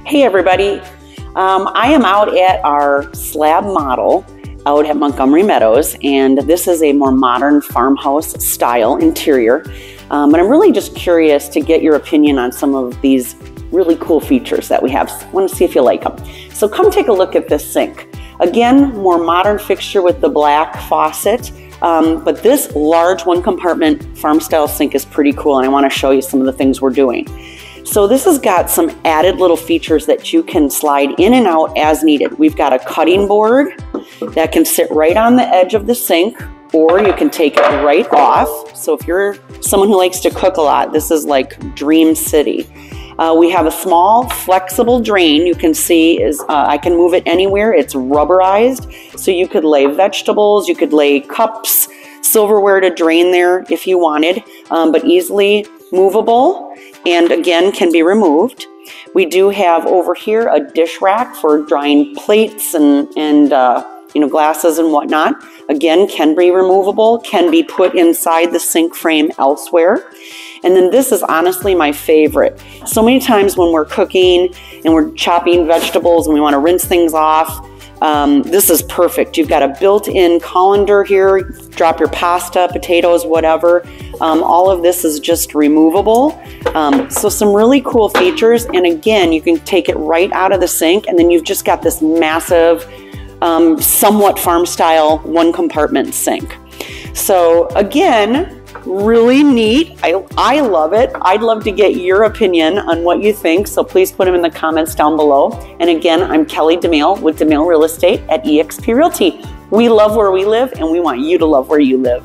Hey everybody, I am out at our slab model out at Montgomery Meadows, and this is a more modern farmhouse style interior. But I'm really just curious to get your opinion on some of these really cool features that we have. I want to see if you like them. So come take a look at this sink. Again, more modern fixture with the black faucet, but this large one compartment farm style sink is pretty cool, and I want to show you some of the things we're doing. So this has got some added little features that you can slide in and out as needed. We've got a cutting board that can sit right on the edge of the sink, or you can take it right off. So if you're someone who likes to cook a lot, this is like Dream City. We have a small flexible drain. You can see I can move it anywhere. It's rubberized, so you could lay vegetables, you could lay cups, silverware to drain there if you wanted, but easily movable, and again can be removed. We do have over here a dish rack for drying plates and glasses and whatnot. Again, can be removable, can be put inside the sink frame elsewhere. And then this is honestly my favorite. So many times when we're cooking and we're chopping vegetables and we want to rinse things off, this is perfect. You've got a built-in colander here, drop your pasta, potatoes, whatever. All of this is just removable. So some really cool features. And again, you can take it right out of the sink, and then you've just got this massive, somewhat farm style one compartment sink. So again, really neat. I love it. I'd love to get your opinion on what you think, so please put them in the comments down below. And again, I'm Kelly Domaille with Domaille Real Estate at eXp Realty. We love where we live, and we want you to love where you live.